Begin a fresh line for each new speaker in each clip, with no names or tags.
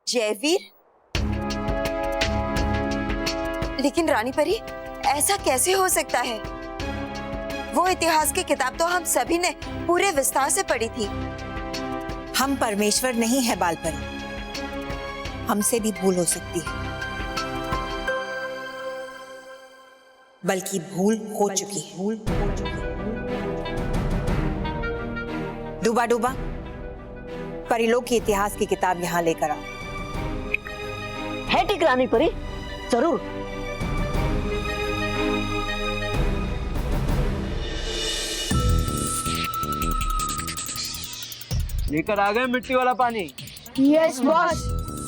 जयवीर? लेकिन रानी परी, ऐसा कैसे हो सकता है? वो इतिहास की किताब तो हम सभी ने पूरे विस्तार से पढ़ी थी।
हम परमेश्वर नहीं है बालपरी, हमसे भी भूल हो सकती है, बल्कि भूल हो चुकी है। डूबा डूबा, परिलोक की इतिहास की किताब यहाँ लेकर आओ।
है ठीक रानी परी, जरूर।
लेकर आ गए मिट्टी वाला पानी।
Yes boss.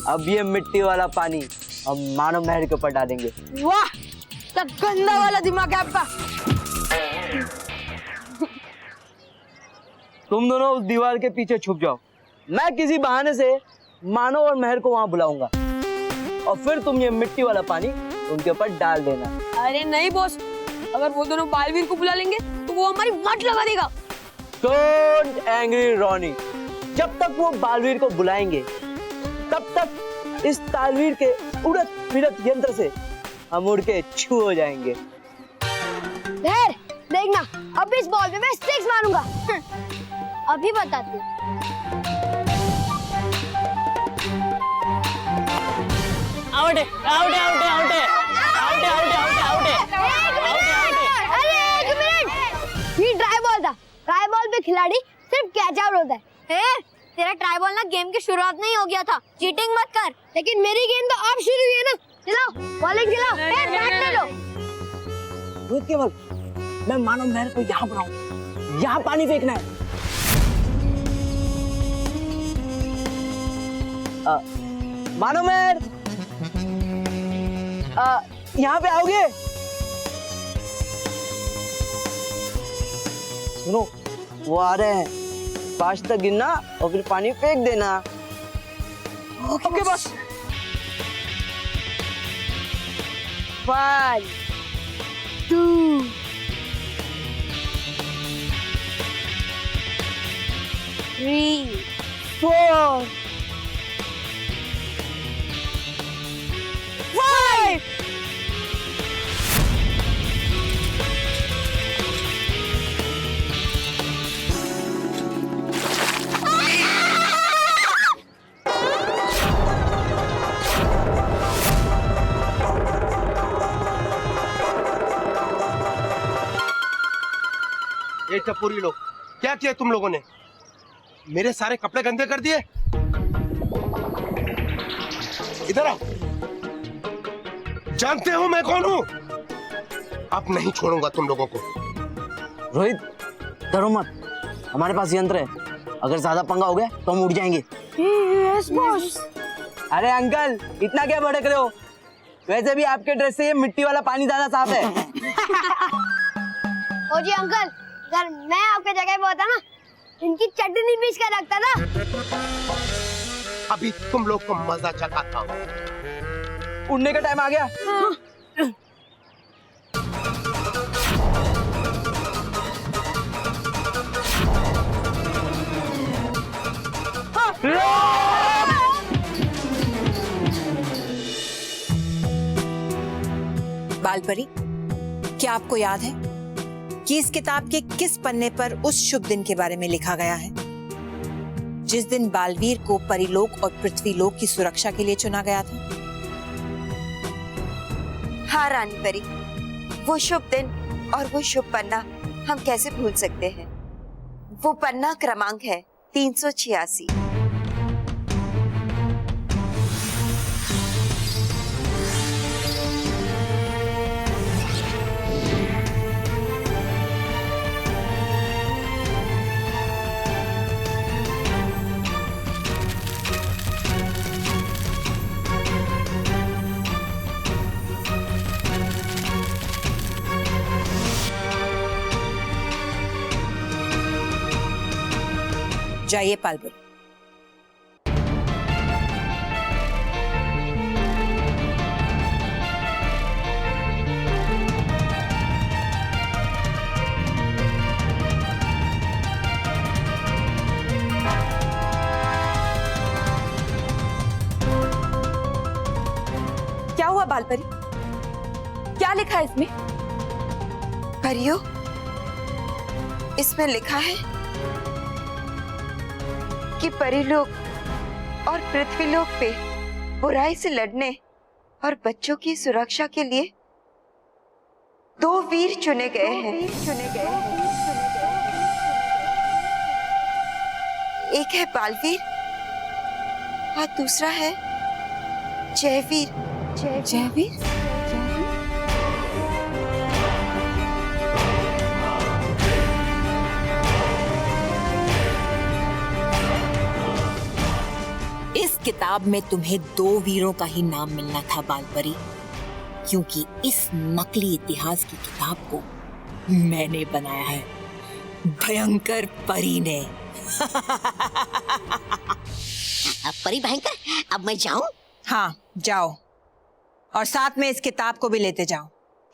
अब ये मिट्टी वाला पानी हम मानव महल के ऊपर डालेंगे।
वाह, तो गंदा वाला दिमाग है आपका।
तुम दोनों उस दीवार के पीछे छुप जाओ, मैं किसी बहाने से मानव और महर को वहां बुलाऊंगा और फिर तुम ये मिट्टी वाला पानी उनके ऊपर डाल देना।
अरे नहीं बॉस, अगर वो दोनों बालवीर को बुला लेंगे तो वो हमारी वाट लगा देगा।
डोंट एंग्री रॉनी, जब तक वो बालवीर को बुलाएंगे तब तक इस तालवीर के उड़त फिरत यंत्र से हम उड़ के छू हो जाएंगे।
देखना, अब इस बॉल पे मैं सिक्स मारूंगा। अभी बताती हूँ।
आउट है, आउट है, आउट है, आउट है, आउट है, आउट है, आउट है, आउट है।
अरे एक मिनट, ये ट्राई बॉल था। ट्राई बॉल पे खिलाड़ी सिर्फ कैच आउट होता है। तेरा ट्राई बॉल ना गेम की शुरुआत नहीं हो गया था, चीटिंग मत कर। लेकिन मेरी गेम तो अब शुरू हुई है ना। चलाओ बॉलिंग चलाओ, बैट ले लो।
रोहित केवल, मैं मानव महल को यहाँ बनाऊं, यहाँ पानी फेंकना है। मानव महल, यहाँ पे आओगे? सुनो, वो आ रहे हैं, 5 तक गिनना और फिर पानी फेंक देना। ओके बस।
1 2 3 4 5।
ये टपोरी लोग, क्या किया तुम लोगों ने? मेरे सारे कपड़े गंदे कर दिए। इधर आओ, जानते हो मैं कौन हूं? अब नहीं छोड़ूंगा तुम लोगों को।
रोहित, डरो मत, हमारे पास यंत्र है, अगर ज्यादा पंगा हो गया तो हम उड़ जाएंगे।
Yes boss.
अरे अंकल, इतना क्या भड़क रहे हो? वैसे भी आपके ड्रेस से ये मिट्टी वाला पानी ज्यादा साफ है।
ओ जी अंकल, अगर मैं आपके जगह पे होता ना, इनकी चटनी पीस कर रखता था।
अभी तुम लोग को मजा चखाता हूं।
उड़ने का टाइम आ गया।
बालपरी, क्या आपको याद है कि इस किताब के किस पन्ने पर उस शुभ दिन के बारे में लिखा गया है जिस दिन बालवीर को परिलोक और पृथ्वीलोक की सुरक्षा के लिए चुना गया था?
हाँ रानी परी, वो शुभ दिन और वो शुभ पन्ना हम कैसे भूल सकते हैं। वो पन्ना क्रमांक है 386।
जाइए पालबुल।
बालपरी, क्या लिखा है इसमें?
परियों, इसमें लिखा है कि परीलोक और पृथ्वीलोक पे बुराई से लड़ने और बच्चों की सुरक्षा के लिए 2 वीर चुने गए हैं। एक है बालवीर और दूसरा है जयवीर।
जयवीर?
इस किताब में तुम्हें 2 वीरों का ही नाम मिलना था बालपरी, क्योंकि इस नकली इतिहास की किताब को मैंने बनाया है, भयंकर परी ने।
परी भयंकर, अब मैं जाऊं?
हाँ जाओ, और साथ में इस किताब को भी लेते जाओ।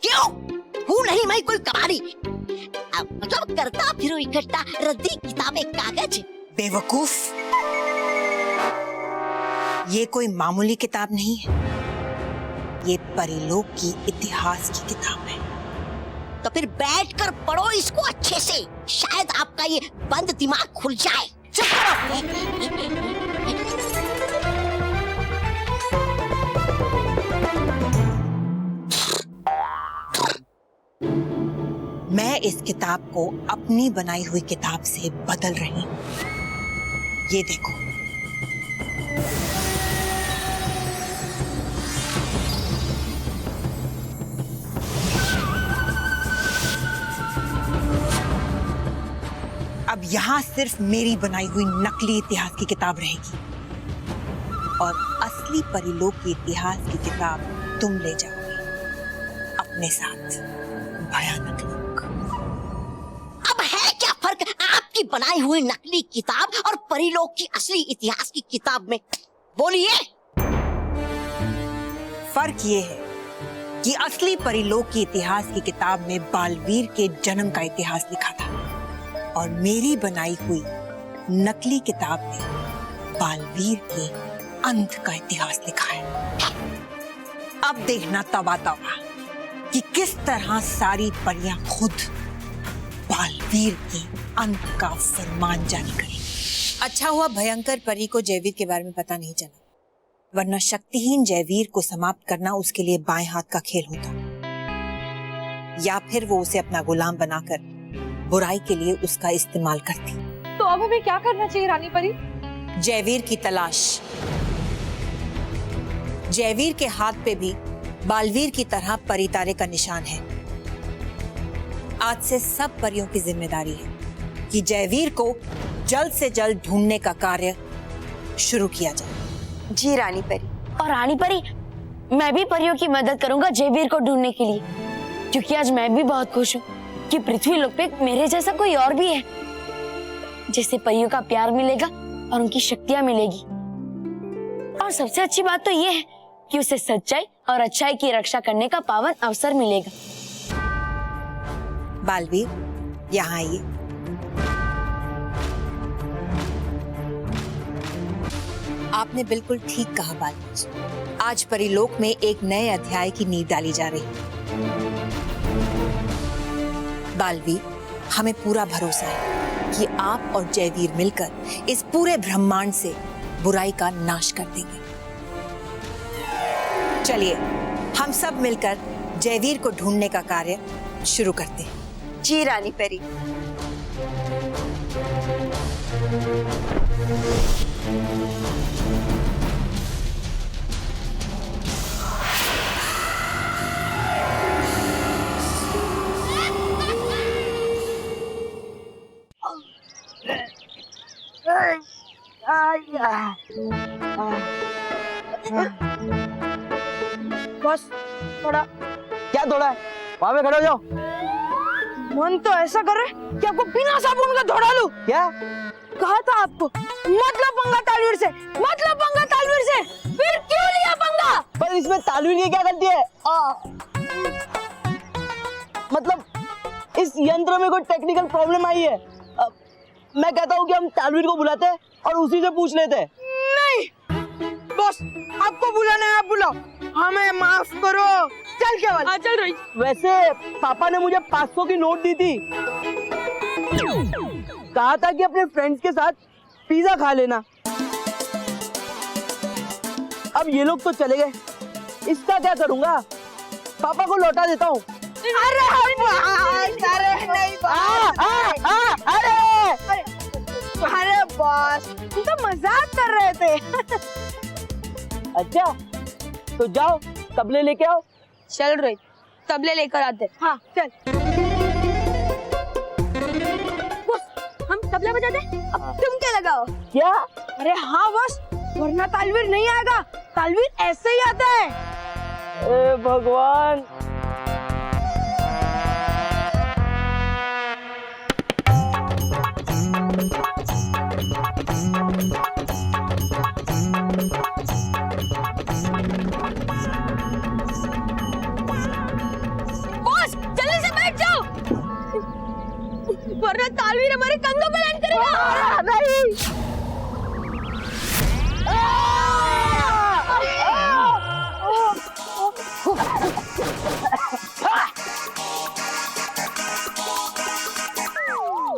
क्यों? हूँ नहीं मैं कोई कबाड़ी। मतलब करता फिर इकट्ठा रद्दी किताबें कागज।
बेवकूफ, ये कोई मामूली किताब नहीं है, ये परिलोक की इतिहास की किताब है।
तो फिर बैठकर पढ़ो इसको अच्छे से, शायद आपका ये बंद दिमाग खुल जाए। चुप करो।
मैं इस किताब को अपनी बनाई हुई किताब से बदल रही हूँ। ये देखो, अब यहाँ सिर्फ मेरी बनाई हुई नकली इतिहास की किताब रहेगी और असली परिलोक की इतिहास की किताब तुम ले जाओगे अपने साथ। भयानक लोग।
अब है क्या फर्क आपकी बनाई हुई नकली किताब और परिलोक की असली इतिहास की किताब में? बोलिए।
फर्क ये है कि असली परिलोक की इतिहास की किताब में बालवीर के जन्म का इतिहास लिखा था और मेरी बनाई हुई नकली किताब में बालवीर के अंत का इतिहास लिखा है। अब देखना तवा तवा कि किस तरह सारी परियां खुद बालवीर के अंत का फरमान जारी करें। अच्छा हुआ भयंकर परी को जयवीर के बारे में पता नहीं चला, वरना शक्तिहीन जयवीर को समाप्त करना उसके लिए बाएं हाथ का खेल होता, या फिर वो उसे अपना गुलाम बनाकर बुराई के लिए उसका इस्तेमाल करती।
तो अब हमें क्या करना चाहिए रानी परी?
जयवीर की तलाश। जयवीर के हाथ पे भी बालवीर की तरह परी तारे का निशान है। आज से सब परियों की जिम्मेदारी है कि जयवीर को जल्द से जल्द ढूंढने का कार्य शुरू किया जाए।
जी रानी परी।
और रानी परी, मैं भी परियों की मदद करूंगा जयवीर को ढूंढने के लिए, क्योंकि आज मैं भी बहुत खुश हूँ कि पृथ्वी लोक पे मेरे जैसा कोई और भी है, जिससे परियों का प्यार मिलेगा और उनकी शक्तियां मिलेगी। और सबसे अच्छी बात तो ये है कि उसे सच्चाई और अच्छाई की रक्षा करने का पावन अवसर मिलेगा।
बालवीर, यहाँ आइए। आपने बिल्कुल ठीक कहा बालवीर। आज परिलोक में एक नए अध्याय की नींव डाली जा रही है। बालवीर, हमें पूरा भरोसा है कि आप और जयवीर मिलकर इस पूरे ब्रह्मांड से बुराई का नाश कर देंगे। चलिए हम सब मिलकर जयवीर को ढूंढने का कार्य शुरू करते हैं।
जी रानी परी।
बस थोड़ा।
क्या थोड़ा है? वहां पे खड़े हो जाओ।
मन तो ऐसा कर रहे कि आपको बिना साबुन का धोड़ा लूं।
क्या
कहा था आपको? मतलब पंगा तालवीर से, मतलब पंगा तालवीर से। फिर क्यों लिया पंगा?
पर इसमें तालवीर की क्या गलती है? मतलब इस यंत्र में कोई टेक्निकल प्रॉब्लम आई है। मैं कहता हूँ कि हम तालवीर को बुलाते और उसी से पूछ लेते।
नहीं, बॉस, आपको बुलाना है आप बुलाओ, हमें माफ करो। चल केवल।
हाँ चल रोहित।
वैसे पापा ने मुझे 500 की नोट दी थी, कहा था कि अपने फ्रेंड्स के साथ पिज्जा खा लेना। अब ये लोग तो चले गए, इसका क्या करूंगा? पापा को लौटा देता हूँ।
अरे नहीं अरे बॉस, तुम तो मजाक कर रहे थे।
अच्छा तो जाओ तबले लेके आओ।
चल रोहित, तबले लेकर आते। हाँ चल। बॉस, हम तबला बजा दे, अब तुम क्या लगाओ?
क्या?
अरे हाँ बॉस, वरना तालवीर नहीं आएगा, तालवीर ऐसे ही आता है।
ए भगवान।
बॉस जल्दी से बैठ जाओ, वरना तालवीर हमारे कंधों पे लैंड करेगा। नहीं।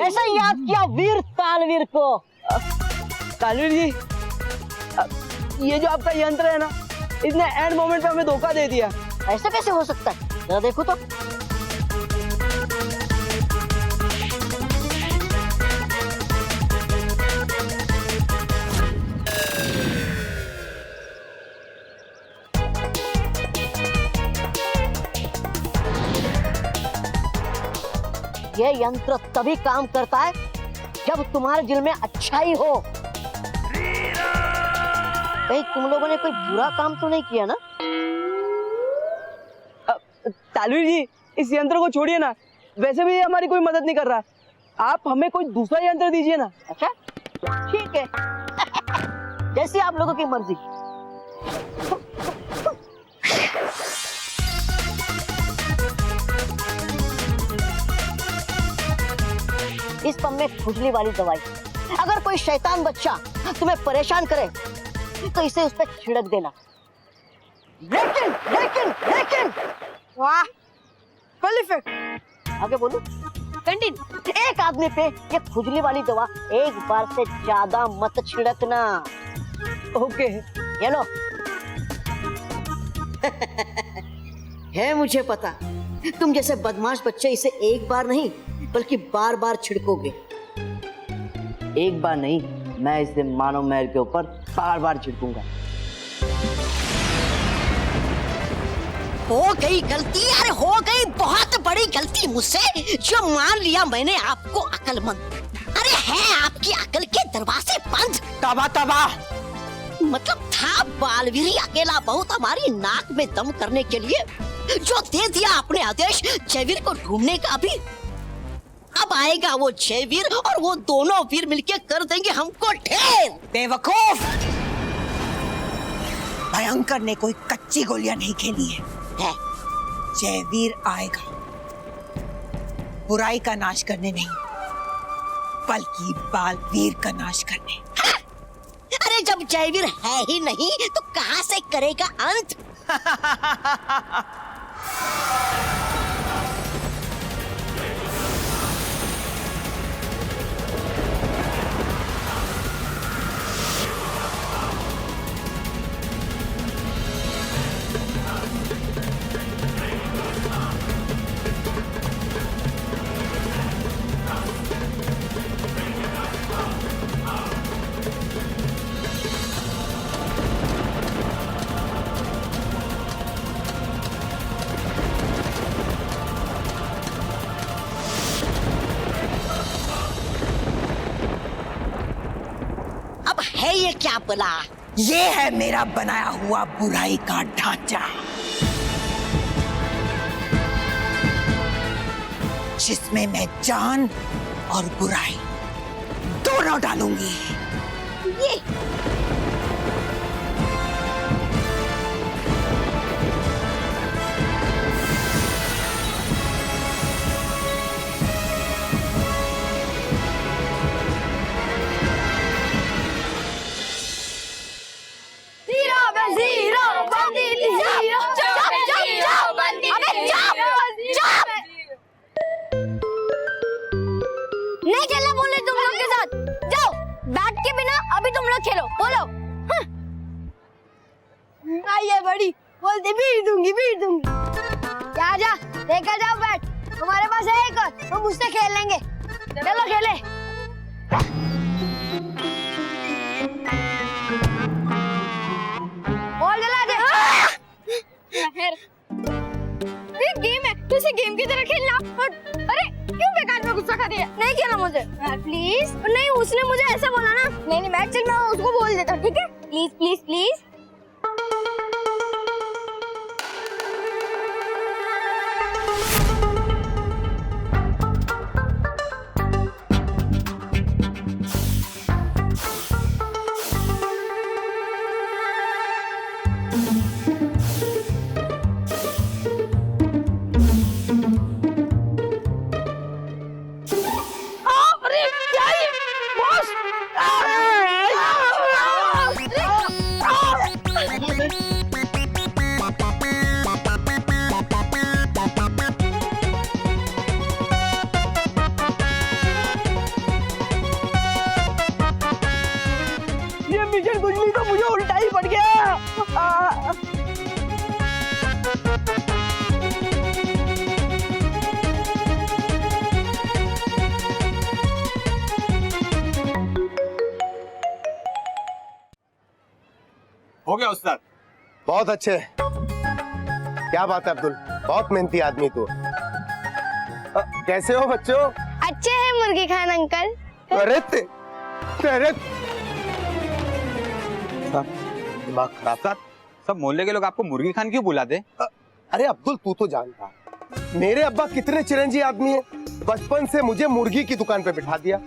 ऐसा याद किया वीर तालवीर को।
तालवीर जी, ये जो आपका यंत्र है ना, इसने एंड मोमेंट पे हमें धोखा दे दिया।
ऐसा कैसे हो सकता है? जरा देखो तो। ये यंत्र तभी काम करता है जब तुम्हारे दिल में अच्छाई हो। कहीं तुम लोगों ने कोई बुरा काम तो नहीं किया ना?
तालवीर जी, इस यंत्र को छोड़िए ना, वैसे भी ये हमारी कोई मदद नहीं कर रहा। आप हमें कोई दूसरा यंत्र दीजिए ना।
अच्छा ठीक है, जैसी आप लोगों की मर्जी। इस पंप में खुजली वाली दवाई, अगर कोई शैतान बच्चा तुम्हें परेशान करे तो इसे उस पर छिड़क देना। लेकिन लेकिन लेकिन
वाह, फुल इफेक्ट।
आगे बोलो। कंटिन्यू। एक आदमी पे ये खुजली वाली दवा एक बार से ज्यादा मत छिड़कना।
ओके।
ये लो। है मुझे पता, तुम जैसे बदमाश बच्चे इसे एक बार नहीं बल्कि बार बार छिड़कोगे।
एक बार नहीं, मैं इसे मानव महल के ऊपर बार बार छिड़कूंगा।
हो गई गलती, अरे हो गई बहुत बड़ी गलती मुझसे, जो मान लिया मैंने आपको अकलमंद। अरे है आपकी अकल के दरवाजे बंद।
तबाह तबाह।
मतलब था बालवीर अकेला बहुत हमारी नाक में दम करने के लिए, जो दे दिया अपने आदेश जयवीर को ढूंढने का भी। अब आएगा वो जयवीर और वो दोनों वीर मिलके कर देंगे हमको ढेर।
बेवकूफ, भयंकर ने कोई कच्ची गोलियां नहीं खेली है। जयवीर आएगा बुराई का नाश करने नहीं, बल्कि बालवीर का नाश करने।
अरे जब जयवीर है ही नहीं तो कहां से करेगा अंत? है ये क्या बला?
ये है मेरा बनाया हुआ बुराई का ढांचा, जिसमें मैं जान और बुराई दोनों डालूंगी।
ये
हीरो साथ। जाओ, बैट के बिना अभी तुम लोग खेलो, बोलो। आइए बड़ी, बोलते बीट दूंगी। जा लेकर जाओ बैट, तुम्हारे पास है एक और, हम उससे खेल लेंगे। चलो खेले। बॉल दिला दे। ये गेम है, तो इसे गेम की तरह खेलना। अरे क्यों बेकार में गुस्सा कर रही है? नहीं खेलना मुझे प्लीज। नहीं, उसने मुझे ऐसा बोला ना। नहीं बैट, चल मैं उसको बोल देता हूँ, ठीक है? प्लीज।
ये मिशन कुछ नहीं तो मुझे उल्टा ही पड़ गया।
हो गया उस्ताद। बहुत अच्छे। क्या बात है अब्दुल, बहुत मेहनती आदमी तू। कैसे हो बच्चों?
अच्छे हैं मुर्गी खान अंकल।
अरे दिमाग खराब।
सब मोहल्ले के लोग आपको मुर्गी खान क्यों बुलाते?
अरे अब्दुल, तू तो जानता मेरे अब्बा कितने चिरंजी आदमी है। बचपन से मुझे मुर्गी की दुकान पे बिठा दिया।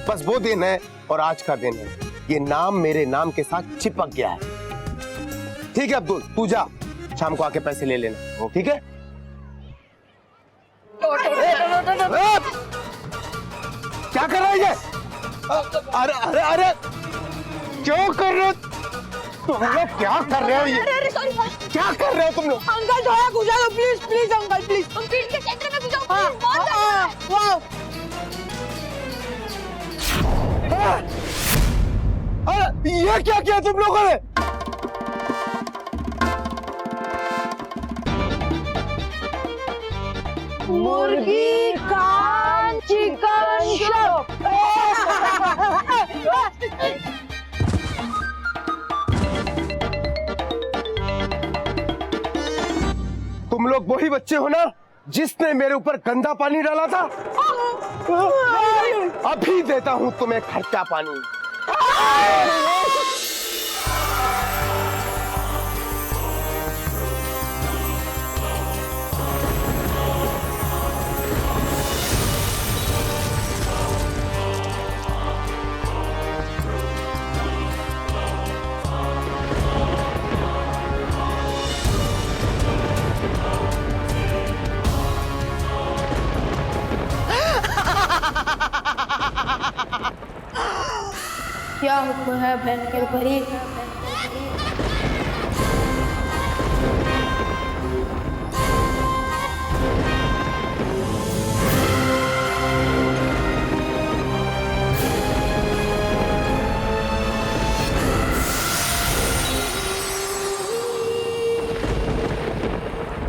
बस वो दिन है और आज का दिन है। ये नाम मेरे नाम के साथ चिपक गया है। ठीक है अब्दुल, तू जा, शाम को आके पैसे ले लेना, ठीक है? क्या कर रहा है ये? अरे क्यों कर रहे हो तुम लोग? क्या कर रहे हो ये? क्या कर रहे हो तुम लोग?
अंकल थोड़ा गुजा दो प्लीज अंकल प्लीज।
तुम फील्ड के सेंटर में घुसाओ प्लीज, बहुत ज़्यादा।
अरे ये क्या किया तुम लोगों ने?
मुर्गी खान चिकन शॉप।
तुम लोग वही बच्चे हो ना जिसने मेरे ऊपर गंदा पानी डाला था? अभी देता हूं तुम्हें खर्चा पानी।
क्या हुक्म है भयंकर परी?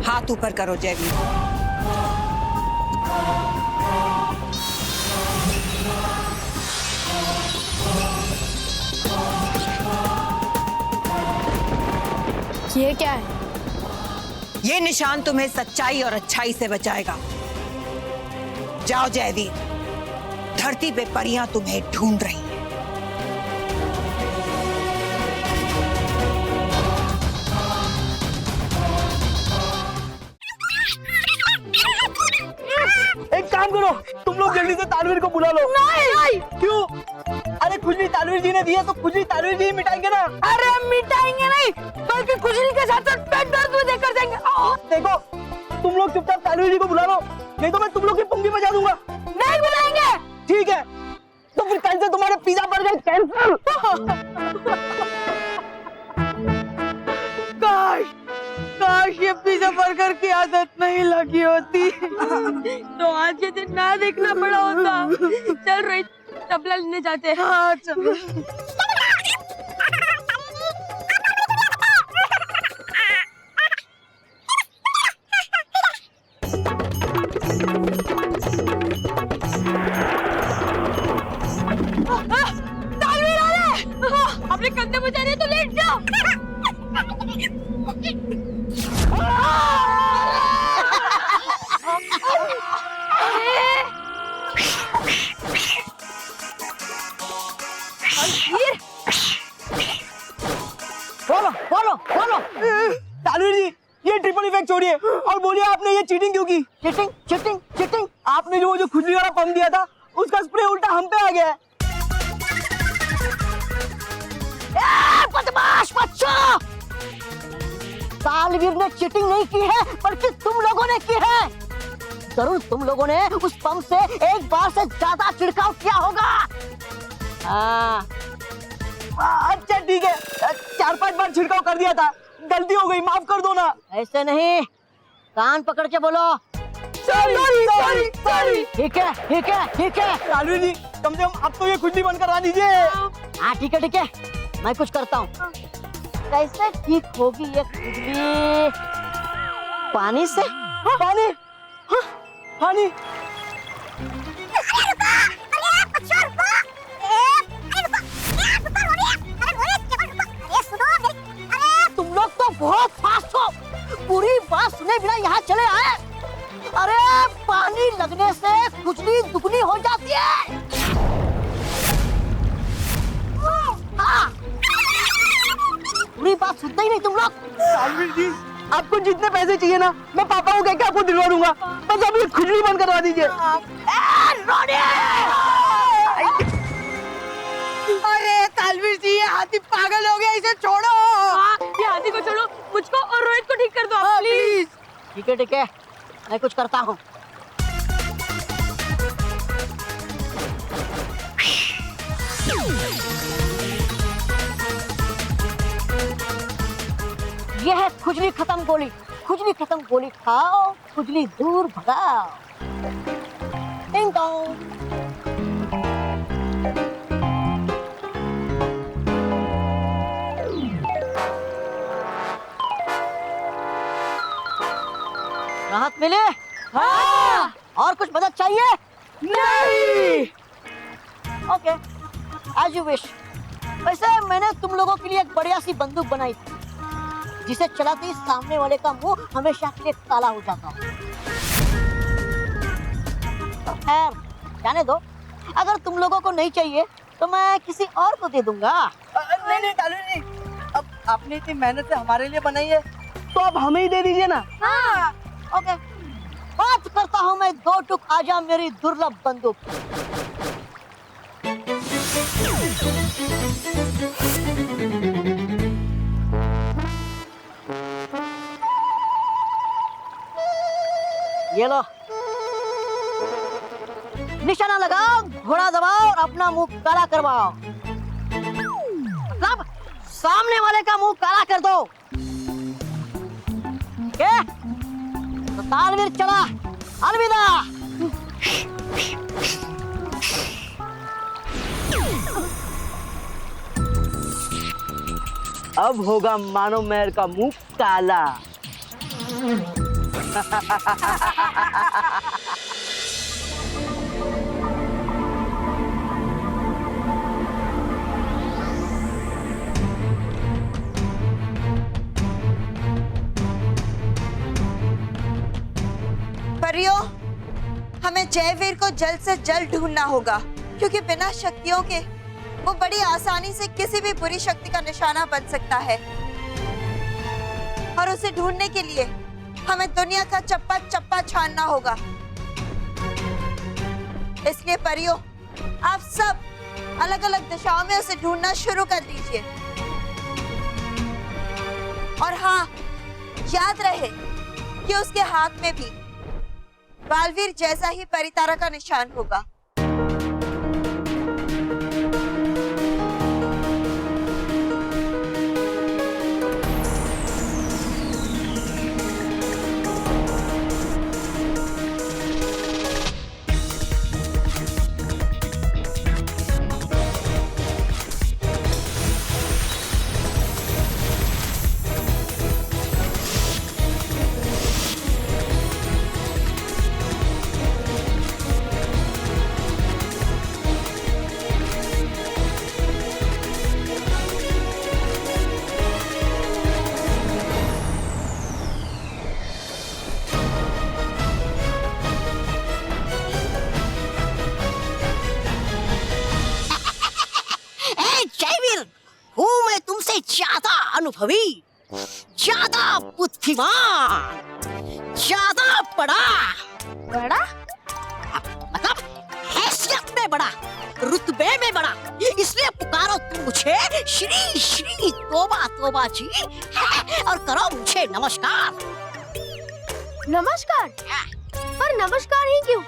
हाथ ऊपर करो जयवीर।
ये क्या है?
ये निशान तुम्हें सच्चाई और अच्छाई से बचाएगा। जाओ जयवीर, धरती पे परियां तुम्हें ढूंढ रही हैं।
एक काम करो, तुम लोग जल्दी से तानवीर को बुला लो।
नहीं
क्यों? अरे खुजली तानवीर जी ने दिया तो खुजली तानवीर जी मिटाएंगे ना।
अरे मिटाएंगे नहीं, बल्कि खुजली के साथ साथ पेट दर्द भी देकर जाएंगे।
देखो, तुम लोग चुपचाप तानवीर जी को बुला लो, नहीं तो मैं तुम लोग की पुंगी बजा दूंगा।
नहीं बुलाएंगे।
ठीक है, तो फिर कल से तुम्हारे पिज्जा बर्गर कैंसिल।
काश ये पिज्जा बर्गर की आदत नहीं लगी होती तो आज ये दिन ना देखना पड़ा होता। चल रही तबला लेने जाते हैं। हाँ चलो। तालवीर आ रहा है। अपने कंधे पे जा रहे तो लेट जाओ।
बोलो बोलो बोलो। तालवीर जी, ये ट्रिपल इफेक्ट छोड़िए और बोलिए आपने ये चीटिंग क्यों की? Cheating cheating cheating. आपने जो खुजली वाला पंप दिया था उसका स्प्रे उल्टा हम पे आ गया है।
बदमाश बच्चों, तालवीर ने चीटिंग नहीं की है बल्कि तुम लोगों ने की है। जरूर तुम लोगों ने उस पंप से एक बार से ज्यादा छिड़काव किया होगा। हाँ
अच्छा ठीक है, 4-5 बार छिड़काव कर दिया था, गलती हो गई, माफ कर दो ना।
ऐसे नहीं, कान पकड़ के बोलो।
Sorry sorry sorry.
ठीक है ठीक है ठीक है।
तालवीर जी, कम से कम अब तो ये खुजली बंद करवा दीजिए।
हाँ ठीक है, मैं कुछ करता हूँ। कैसे ठीक होगी ये खुजली? पानी से?
पानी? हाँ, पानी।
तुम लोग तो बहुत फास्ट हो, पूरी बात सुने बिना यहाँ चले आए। अरे पानी लगने से खुजली दुगनी हो जाती है। हाँ। पूरी बात सुनते ही नहीं तुम लोग।
तालवीर जी, आपको जितने पैसे चाहिए ना, मैं पापा को कह के आपको दिलवा दूंगा, बस अब ये खुजली बंद करवा दीजिए।
अरे तालवीर जी, ये हाथी पागल हो गया, इसे छोड़ो। ये हाथी को छोड़ो, मुझको और रोहित को ठीक कर दो आप प्लीज।
ठीक है, मैं कुछ करता हूँ। यह है खुजली खत्म गोली। खुजली खत्म गोली खाओ, खुजली दूर भगाओ। टिंग टोंग। राहत मिले? हाँ। और कुछ मदद चाहिए?
नहीं।
Okay, as you wish. वैसे मैंने तुम लोगों के लिए एक बढ़िया सी बंदूक बनाई थी, जिसे चलाते ही सामने वाले का मुंह हमेशा के लिए काला हो जाता है। खैर, जाने दो। अगर तुम लोगों को नहीं चाहिए तो मैं किसी और को दे दूंगा।
नहीं तालवीर जी, अब आपने इतनी मेहनत से हमारे लिए बनाई है तो अब हमें ही दे दीजिए ना।
हाँ, ओके। बात करता हूँ मैं 2 टुक आजा मेरी दुर्लभ बंदूक। ये लो, निशाना लगाओ, घोड़ा दबाओ और अपना मुंह काला करवाओ। मतलब सामने वाले का मुंह काला कर दो। क्या? तो तालवीर चला, अलविदा।
अब होगा मानो मेहर का मुंह काला।
परियों, हमें जयवीर को जल्द से जल्द ढूंढना होगा, क्योंकि बिना शक्तियों के वो बड़ी आसानी से किसी भी बुरी शक्ति का निशाना बन सकता है। और उसे ढूंढने के लिए हमें दुनिया का चप्पा चप्पा छानना होगा। इसलिए परियों, आप सब अलग अलग दिशाओं में उसे ढूंढना शुरू कर दीजिए। और हाँ, याद रहे कि उसके हाथ में भी बालवीर जैसा ही परितारा का निशान होगा।
ज्यादा अनुभवी, ज्यादा बुद्धिमान, ज्यादा बड़ा।
बड़ा?
मतलब हैसियत में बड़ा, रुतबे में बड़ा, इसलिए पुकारो तुम मुझे श्री श्री तोबा तोबा जी और करो मुझे नमस्कार।
नमस्कार? पर नमस्कार ही क्यों?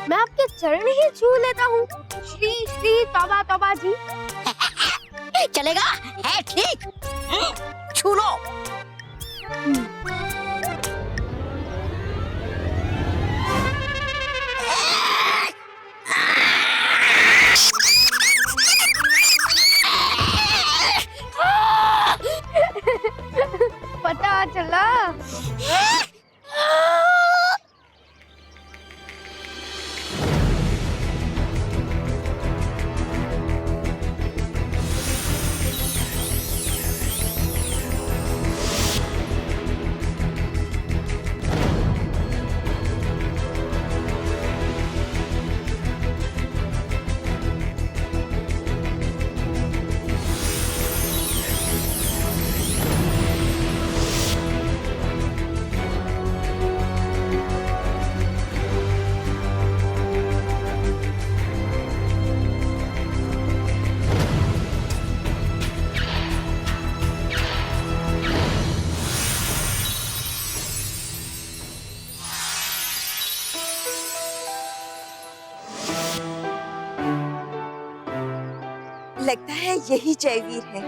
मैं आपके चरण ही छू लेता हूँ। श्री श्री तौबा तौबा जी।
चलेगा? है ठीक? छू लो।
पता चला।
लगता है यही जयवीर है।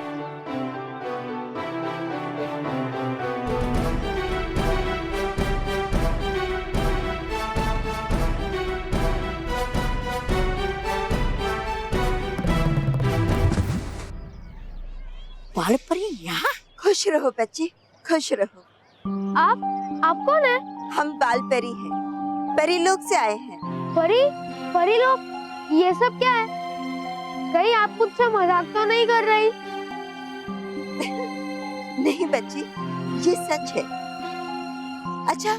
बालपरी यहाँ?
खुश रहो बच्चे, खुश रहो।
आप कौन है?
हम बालपरी हैं, परी लोक से आए हैं।
परी? परी लोग? ये सब क्या है? कहीं आप मुझसे मजाक तो नहीं कर रही?
नहीं बच्ची, ये सच है। अच्छा,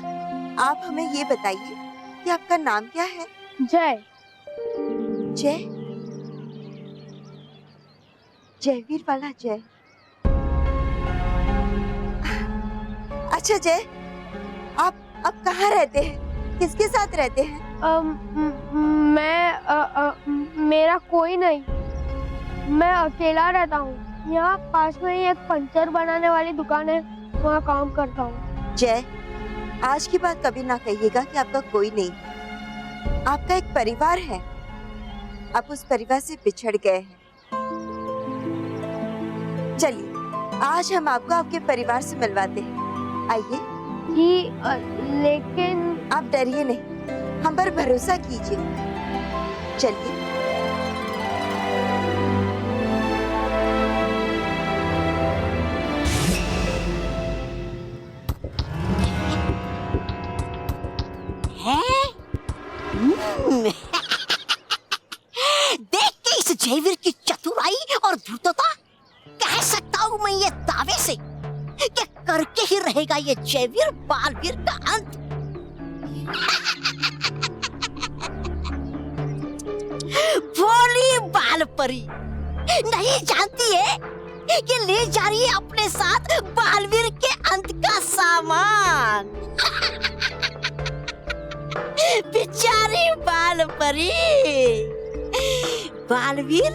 आप हमें ये बताइए कि आपका नाम क्या है?
जय।
जय? जयवीर वाला जय। अच्छा जय, आप कहाँ रहते हैं? किसके साथ रहते हैं?
मेरा कोई नहीं, मैं अकेला रहता हूँ। यहाँ पास में ही एक पंचर बनाने वाली दुकान है, वहाँ काम करता हूँ।
जय, आज की बात कभी ना कहिएगा कि आपका कोई नहीं। आपका एक परिवार है, आप उस परिवार से बिछड़ गए हैं। चलिए, आज हम आपको आपके परिवार से मिलवाते हैं। आइए।
जी, लेकिन
आप डरिए नहीं, हम पर भरोसा कीजिए। चलिए।
देख के इस जयवीर की चतुराई और धूर्तता कह सकता हूँ मैं ये दावे से कि करके ही रहेगा ये जयवीर बालवीर का अंत। भोली बालपरी नहीं जानती है कि ले जा रही है अपने साथ बालवीर के अंत का सामान। बेचारी बालपरी। बालवीर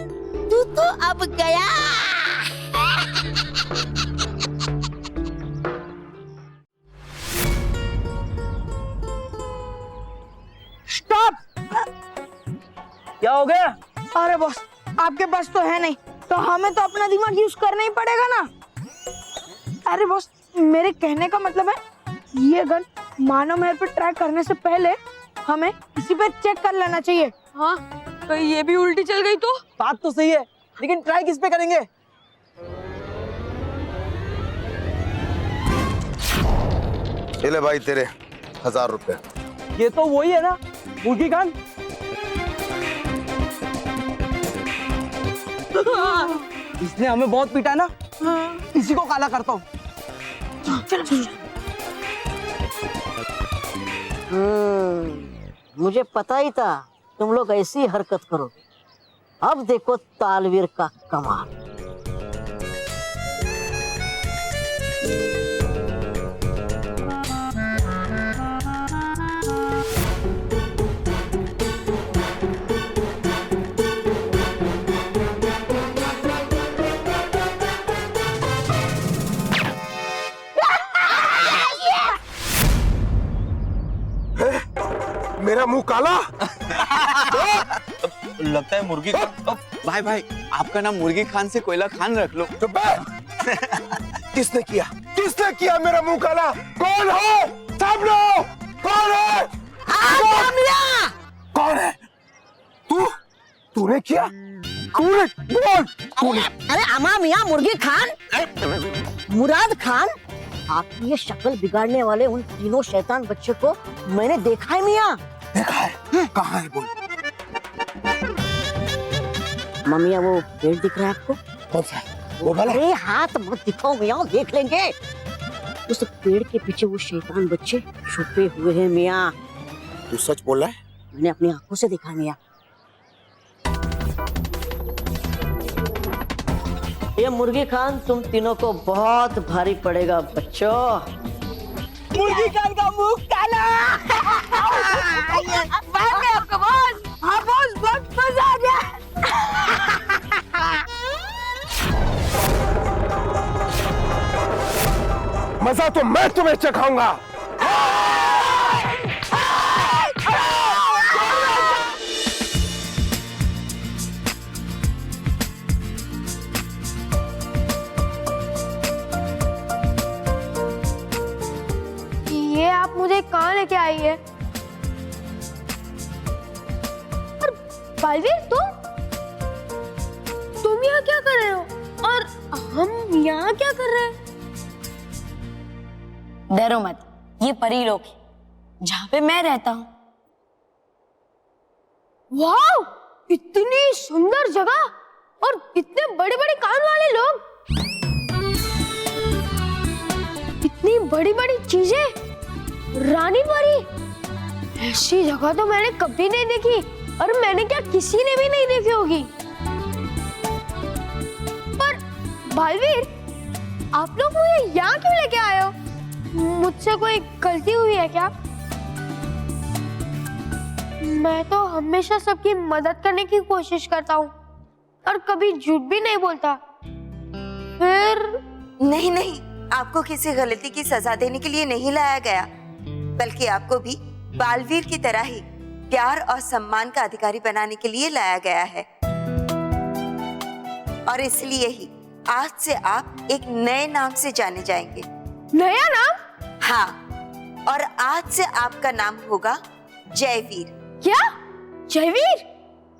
तू तो अब गया।
स्टॉप! क्या हो गया? अरे बॉस, आपके पास तो है नहीं, तो हमें तो अपना दिमाग यूज करना ही पड़ेगा ना। अरे बॉस, मेरे कहने का मतलब है ये गन मानव महल पर ट्राई करने से पहले हमें इसी पे चेक कर लेना चाहिए।
हाँ, कहीं ये भी उल्टी चल गई तो?
बात तो सही है, लेकिन ट्राई किस पे करेंगे?
ये ले भाई तेरे 1000 रुपए।
ये तो वही है ना, मुर्गी खान। इसने हमें बहुत पीटा ना, इसी को काला करता हूँ।
मुझे पता ही था तुम लोग ऐसी हरकत करोगे। अब देखो तालवीर का कमाल।
मेरा मुंह काला।
लगता है मुर्गी खान। भाई भाई, आपका नाम मुर्गी खान से कोयला खान रख लो।
चुप किसने किया? किसने किया मेरा मुंह काला? कौन है? सब लोग कौन है? कौन है? तूने किया? तूने बोल। तूने?
अरे अमा मियाँ मुर्गी खान, मुराद खान, आपकी ये शक्ल बिगाड़ने वाले उन तीनों शैतान बच्चे को मैंने देखा है मियाँ।
देखा है? कहाँ है? बोल।
ममिया वो पेड़ दिख रहा है आपको?
कौन सा? वो वाला?
अरे हाथ मत दिखाओ मियाँ, देख लेंगे। उस पेड़ के पीछे वो शैतान बच्चे छुपे हुए हैं मियाँ।
तू सच बोल रहा है?
मैंने अपनी आंखों से देखा मियाँ। ये मुर्गी खान तुम तीनों को बहुत भारी पड़ेगा बच्चों।
मुर्गी खान का मुंह काला। आपका बॉस। हाँ बॉस, बहुत मजा आ गया।
मजा तो मैं तुम्हें चखाऊंगा।
ये आप मुझे कहाँ लेके आई है? और बालवीर तुम यहाँ क्या कर रहे हो? और हम यहाँ क्या कर रहे हैं?
डरो मत, ये परी लोक है जहाँ पे मैं रहता हूँ।
वाओ, इतनी सुंदर जगह और इतने बड़े बड़े कान वाले लोग, इतनी बड़ी बड़ी चीजें। रानी परी, ऐसी जगह तो मैंने कभी नहीं देखी, और मैंने क्या किसी ने भी नहीं देखी होगी। पर बालवीर, आप लोग मुझे यहाँ क्यों लेके आए हो? मुझसे कोई गलती हुई है क्या? मैं तो हमेशा सबकी मदद करने की कोशिश करता हूँ और कभी झूठ भी नहीं बोलता। फिर
नहीं नहीं, आपको किसी गलती की सजा देने के लिए नहीं लाया गया, बल्कि आपको भी बालवीर की तरह ही प्यार और सम्मान का अधिकारी बनाने के लिए लाया गया है। और इसलिए ही आज से आप एक नए नाम से जाने जाएंगे।
नया नाम?
हाँ, और आज से आपका नाम होगा जयवीर।
क्या? जयवीर?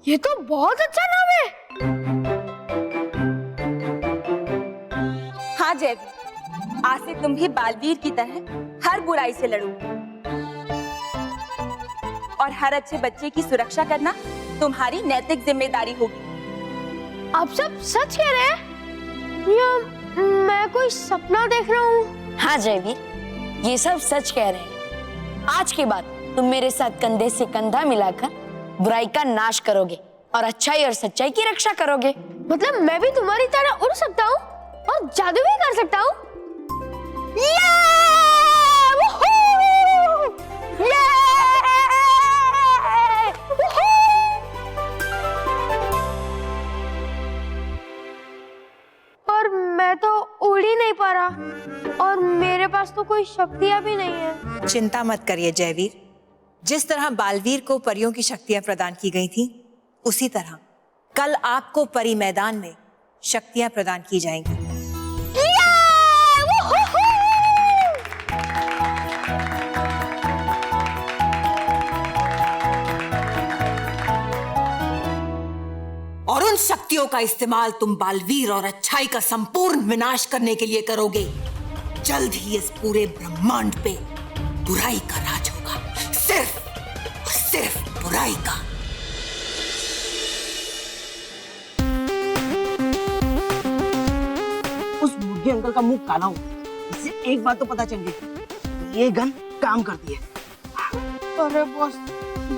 ये तो बहुत अच्छा नाम है।
हाँ जयवीर, आज से तुम भी बालवीर की तरह हर बुराई से लड़ो और हर अच्छे बच्चे की सुरक्षा करना तुम्हारी नैतिक जिम्मेदारी होगी।
आप सब सच कह रहे हैं या मैं कोई सपना देख रहा हूँ?
हाँ जयवीर, ये सब सच कह रहे हैं। आज के बाद तुम मेरे साथ कंधे से कंधा मिलाकर बुराई का नाश करोगे और अच्छाई और सच्चाई की रक्षा करोगे।
मतलब मैं भी तुम्हारी तरह उड़ सकता हूँ और जादू भी कर सकता हूँ? पर मैं तो उड़ ही नहीं पा रहा और मेरे पास तो कोई शक्तियाँ भी नहीं है।
चिंता मत करिए जयवीर, जिस तरह बालवीर को परियों की शक्तियां प्रदान की गई थी, उसी तरह कल आपको परी मैदान में शक्तियां प्रदान की जाएंगी। और उन शक्तियों का इस्तेमाल तुम बालवीर और अच्छाई का संपूर्ण विनाश करने के लिए करोगे। जल्द ही इस पूरे ब्रह्मांड पे बुराई का राज होगा, सिर्फ और सिर्फ बुराई का।
उस मुर्गी अंकल का मुंह काला हो, इससे एक बात तो पता चल गई, ये गन काम करती है। अरे बॉस,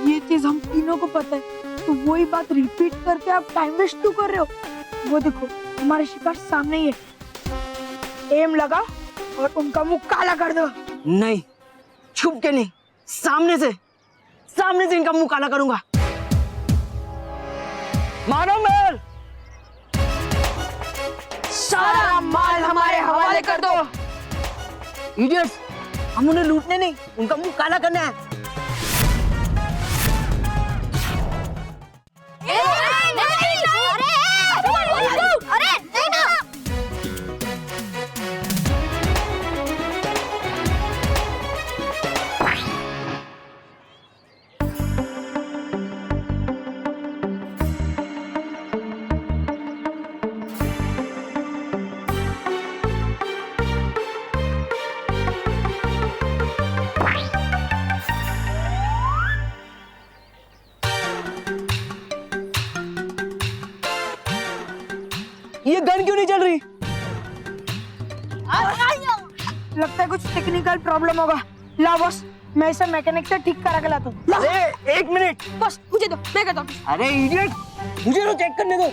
ये चीज हम तीनों को पता है, तो वही बात रिपीट करके आप टाइम वेस्ट क्यों कर रहे हो? वो देखो, हमारे शिकार सामने ही है। एम लगा, और उनका मुंह काला कर दो।
नहीं, छुप के नहीं, सामने से इनका मुंह काला करूंगा। मानो मेल,
सारा माल हमारे हवाले कर दो।
इडियट्स, हम उन्हें लूटने नहीं, उनका मुंह काला करना है। ये गन क्यों नहीं चल रही?
लगता है कुछ टेक्निकल प्रॉब्लम होगा। ला बॉस, मैं इसे मैकेनिक से ठीक करा के लाता हूँ।
अरे एक मिनट
बस मुझे दो, मैं करता हूँ।
अरे इडियट, मुझे तो चेक करने दो।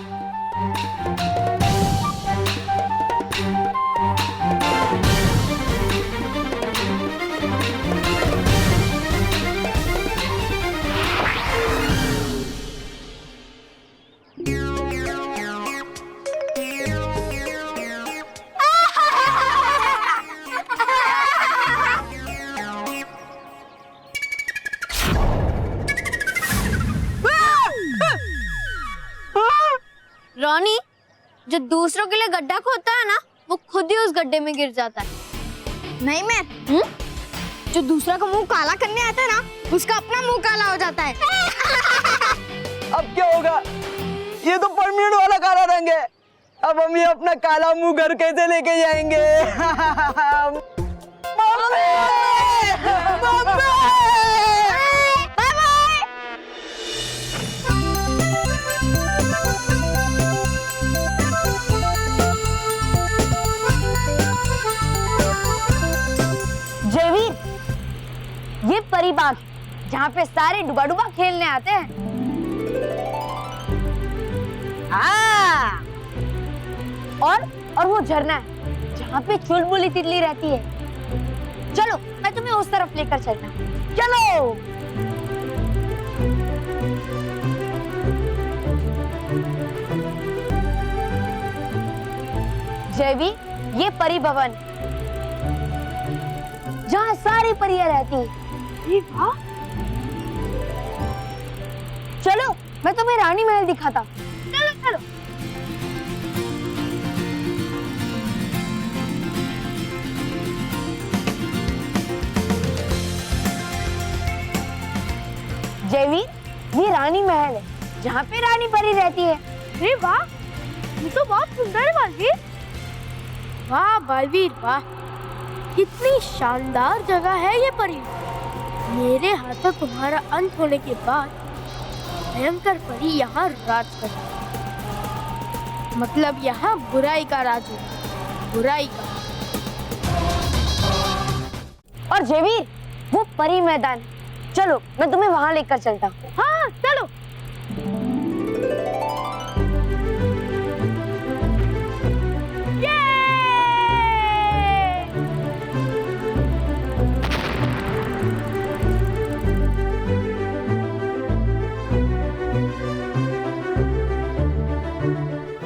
रॉनी, जो दूसरों के लिए गड्ढा खोदता है ना, वो खुद ही उस गड्ढे में गिर जाता है। नहीं मैं जो दूसरा का मुंह काला करने आता है ना, उसका अपना मुंह काला हो जाता है।
अब क्या होगा? ये तो परमानेंट वाला काला रंग है। अब हम ये अपना काला मुंह घर कैसे लेके जाएंगे? मम्मी! मम्मी!
जयवीर, ये परी बाग जहाँ पे सारे डुबा डुबा खेलने आते हैं। और वो झरना है जहाँ पे चुलबुली तितली रहती है। चलो मैं तुम्हें उस तरफ लेकर चलता हूँ। चलो। जयवीर, ये परी भवन जहाँ सारी परियां रहती हैं। चलो मैं तुम्हें रानी महल दिखाता हूँ। चलो चलो। जयवीर, ये रानी महल है जहाँ पे रानी परी रहती है।
अरे वाह, ये तो बहुत सुंदर है बालवीर। वाह बालवीर वाह, कितनी शानदार जगह है ये परी। मेरे हाथों तुम्हारा अंत होने के बाद भयंकर परी यहाँ राज कर, मतलब यहाँ बुराई का राज हो, बुराई का।
और जयवीर, वो परी मैदान, चलो मैं तुम्हें वहां लेकर चलता हूँ।
हाँ चलो।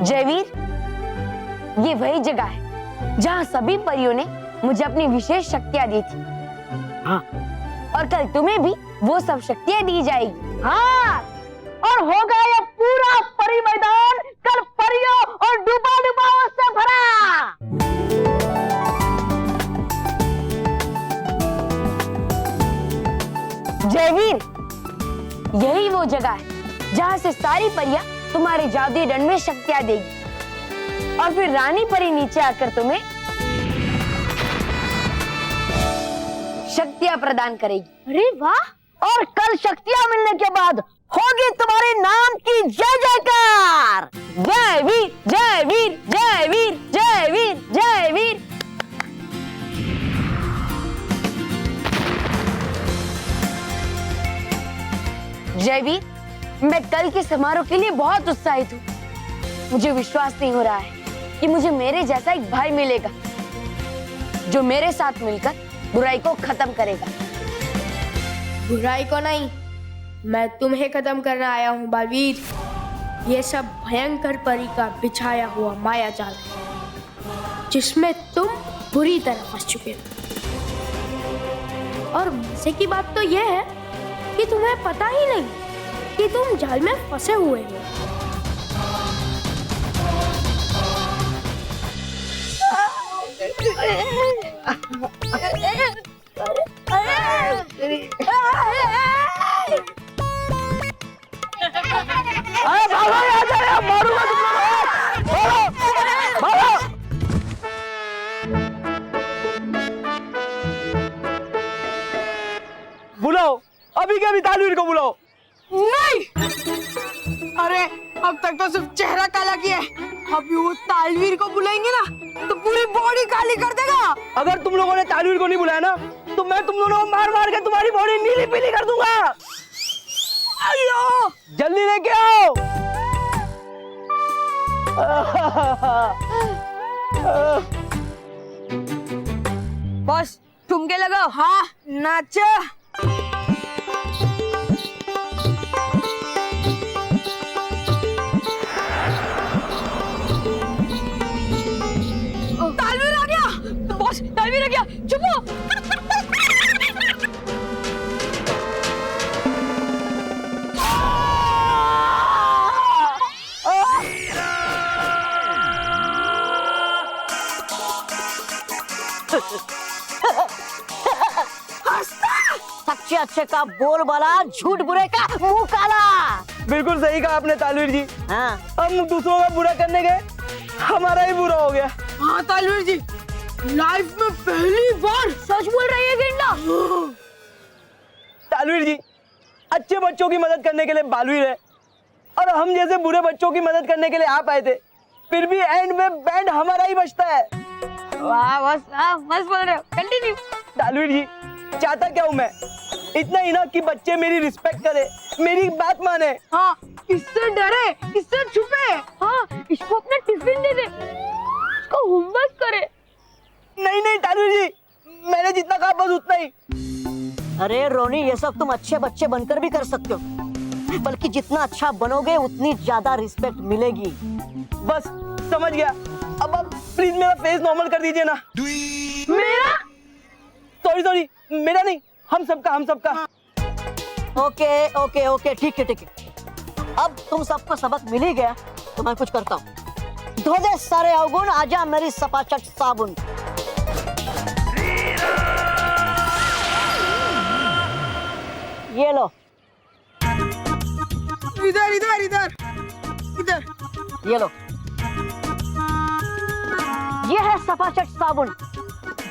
जयवीर, ये वही जगह है जहाँ सभी परियों ने मुझे अपनी विशेष शक्तियाँ दी थी।
हाँ,
और कल तुम्हें भी वो सब शक्तियाँ दी जाएगी।
हाँ, और होगा ये पूरा परी मैदान कल परियों और डूबा डुबाओं से भरा।
जयवीर, यही वो जगह है जहाँ से सारी परियां तुम्हारे जादुई दंड में शक्तियाँ देगी और फिर रानी परी नीचे आकर तुम्हें शक्तियाँ प्रदान करेगी।
अरे वाह,
और कल शक्तियाँ मिलने के बाद होगी तुम्हारे नाम की जय जयकार।
जय वीर, जय वीर, जय वीर, जय वीर, जय वीर। जय वीर, मैं कल के समारोह के लिए बहुत उत्साहित हूँ। मुझे विश्वास नहीं हो रहा है कि मुझे मेरे जैसा एक भाई मिलेगा। जो मेरे साथ मिलकर बुराई को खत्म करेगा।
बुराई को नहीं, मैं तुम्हें खत्म करने आया हूँ बालवीर। ये सब भयंकर परी का बिछाया हुआ माया जाल है, जिसमें तुम बुरी तरह फंस चुके हो। और मजे की बात तो यह है कि तुम्हें पता ही नहीं कि तुम जाल में फंसे हुए हो।
अरे भागो यहाँ से, मारूंगा तुम लोगों को। भागो, भागो। बुलाओ, अभी के अभी तालवीर को बुलाओ।
नहीं, अरे अब तक तो सिर्फ चेहरा काला किया है, अभी वो तालवीर को बुलाएंगे ना तो पूरी बॉडी काली कर देगा।
अगर तुम लोगों ने तालवीर को नहीं बुलाया ना तो मैं तुम दोनों को मार मार के तुम्हारी बॉडी नीली पीली कर दूंगा।
अयो,
जल्दी लेके आओ।
बस ठुमके लगाओ। हाँ, नाचो। तालवीर आ गया। बॉस, तालवीर आ गया। चुप हो।
सच्चे अच्छे का बोल बाला, झूठ बुरे का मुंह काला।
बिल्कुल सही कहा आपने तालवीर जी।
हाँ।
हम दूसरों का बुरा करने गए, हमारा ही बुरा हो गया।
हाँ तालवीर जी, लाइफ में पहली बार सच बोल रही है गेंडा।
तालवीर जी, अच्छे बच्चों की मदद करने के लिए बालवीर है और हम जैसे बुरे बच्चों की मदद करने के लिए आप आए थे, फिर भी एंड में बैंड हमारा ही बचता है।
वाह बस, मस्त बोल रहे हो। कंटिन्यू।
तालवीर जी, चाहता क्या हूँ मैं? इतना ही ना कि बच्चे मेरी रिस्पेक्ट करे, मेरी बात माने।
हाँ, इससे डरे, इससे छुपे। हाँ, इसको अपना टिफिन दे दे, इसको होमवर्क करे।
नहीं नहीं तालवीर जी, मैंने जितना कहा बस उतना ही।
अरे रोनी, ये सब तुम अच्छे बच्चे बनकर भी कर सकते हो, बल्कि जितना अच्छा बनोगे उतनी ज्यादा रिस्पेक्ट मिलेगी।
बस समझ गया। अब आप प्लीज मेरा फेस नॉर्मल कर दीजिए ना।
मेरा?
सॉरी सॉरी, मेरा नहीं, हम सबका, हम सबका।
ओके ओके ओके, ठीक है ठीक है। अब तुम सबको सबक मिल ही गया तो मैं कुछ करता हूँ। धो दे सारे अवगुण, आजा मेरी सपाचट साबुन। ये लो।
इधर इधर इधर इधर।
ये लो। ये है सपाचट साबुन।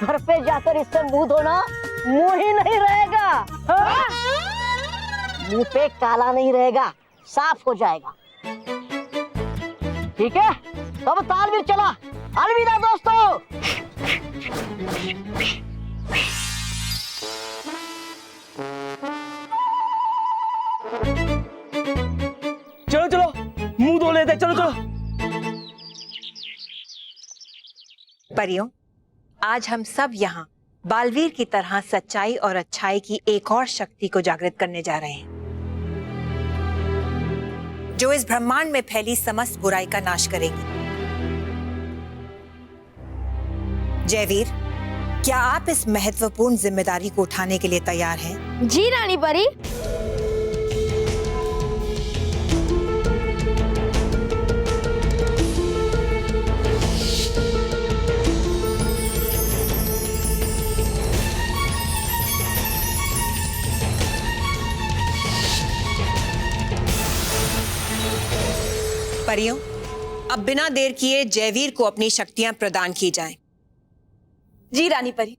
घर पे जाकर इससे मुंह धोना, मुंह ही नहीं रहेगा। हाँ? मुंह पे काला नहीं रहेगा, साफ हो जाएगा। ठीक है, तब तालवीर चला। अलविदा दोस्तों।
चलो चलो, मुंह धो लेते, चलो चलो।
परियों, आज हम सब यहाँ बालवीर की तरह सच्चाई और अच्छाई की एक और शक्ति को जागृत करने जा रहे हैं, जो इस ब्रह्मांड में फैली समस्त बुराई का नाश करेगी। जयवीर, क्या आप इस महत्वपूर्ण जिम्मेदारी को उठाने के लिए तैयार हैं?
जी रानी परी।
परियों, अब बिना देर किए जयवीर को अपनी शक्तियां प्रदान की जाएं।
जी रानी परी।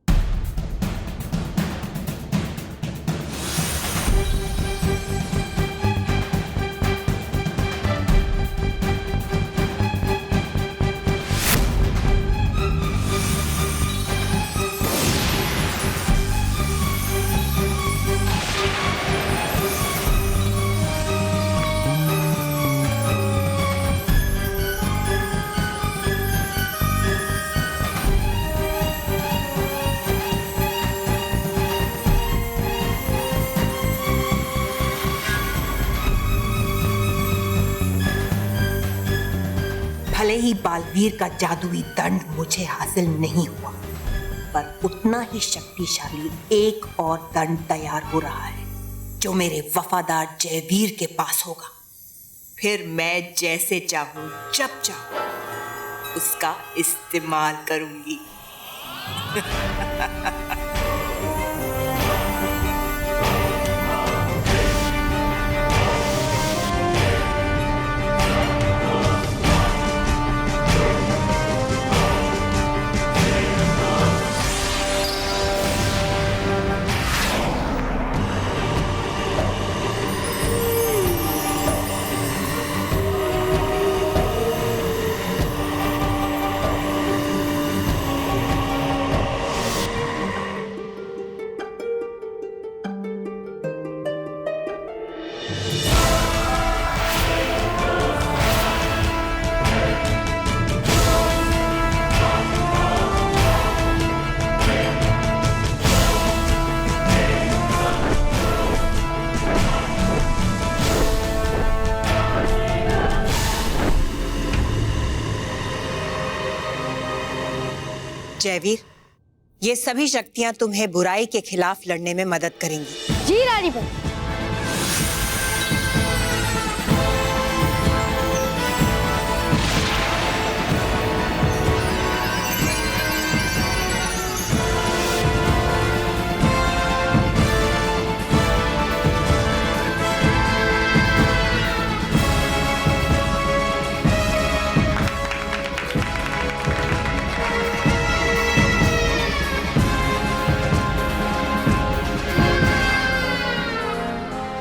बालवीर का जादुई दंड मुझे हासिल नहीं हुआ, पर उतना ही शक्तिशाली एक और दंड तैयार हो रहा है जो मेरे वफादार जयवीर के पास होगा। फिर मैं जैसे चाहूं जब चाहूं उसका इस्तेमाल करूंगी। जयवीर, ये सभी शक्तियां तुम्हें बुराई के खिलाफ लड़ने में मदद करेंगी।
जी रानी बहू।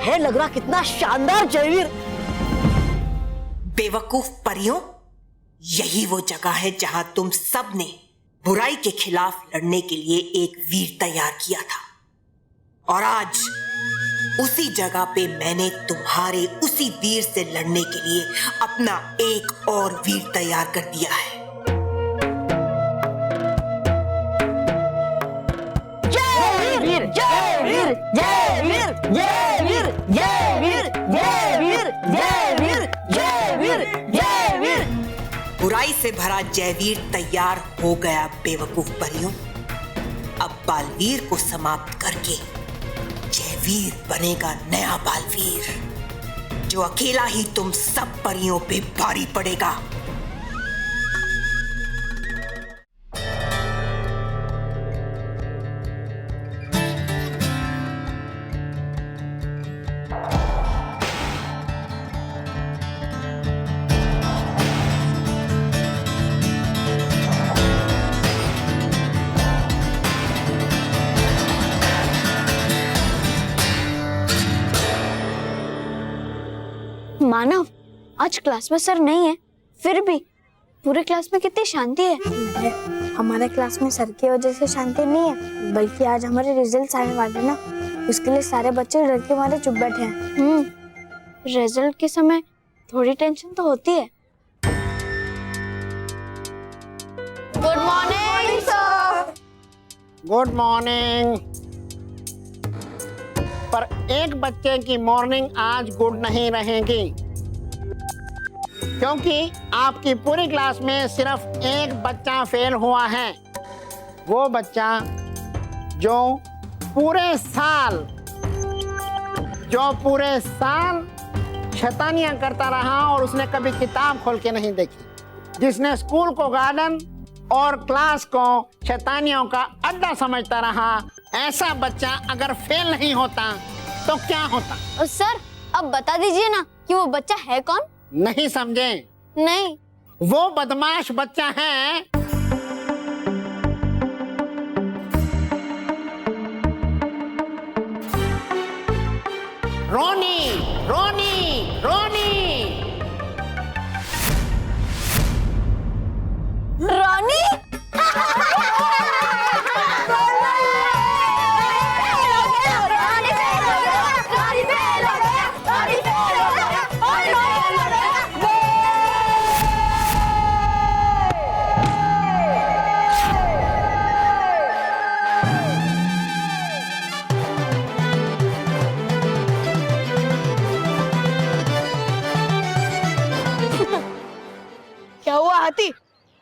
है लग रहा कितना शानदार जयवीर।
बेवकूफ परियों, यही वो जगह है जहां तुम सब ने बुराई के खिलाफ लड़ने के लिए एक वीर तैयार किया था, और आज उसी जगह पे मैंने तुम्हारे उसी वीर से लड़ने के लिए अपना एक और वीर तैयार कर दिया है।
जयवीर, जयवीर, जयवीर, जयवीर, जयवीर, जयवीर, जयवीर, जयवीर, जयवीर।
बुराई से भरा जयवीर तैयार हो गया बेवकूफ परियों। अब बालवीर को समाप्त करके जयवीर बनेगा नया बालवीर, जो अकेला ही तुम सब परियों पे भारी पड़ेगा।
मानव, आज क्लास में सर नहीं है, फिर भी पूरे क्लास में कितनी शांति है। हमारे क्लास में सर की वजह से शांति नहीं है, बल्कि आज हमारे रिजल्ट आने वाले ना, उसके लिए सारे बच्चे डर के मारे चुप बैठे हैं। रिजल्ट के समय थोड़ी टेंशन तो होती है। Good morning sir.
Good morning. पर एक बच्चे की मॉर्निंग आज गुड नहीं रहेगी, क्योंकि आपकी पूरी क्लास में सिर्फ एक बच्चा फेल हुआ है। वो बच्चा जो पूरे साल शैतानियां करता रहा और उसने कभी किताब खोल के नहीं देखी, जिसने स्कूल को गार्डन और क्लास को शैतानियों का अड्डा समझता रहा, ऐसा बच्चा अगर फेल नहीं होता तो क्या होता?
और सर अब बता दीजिए ना कि वो बच्चा है कौन?
नहीं समझे?
नहीं।
वो बदमाश बच्चा है रोनी। रोनी, रोनी,
रोनी।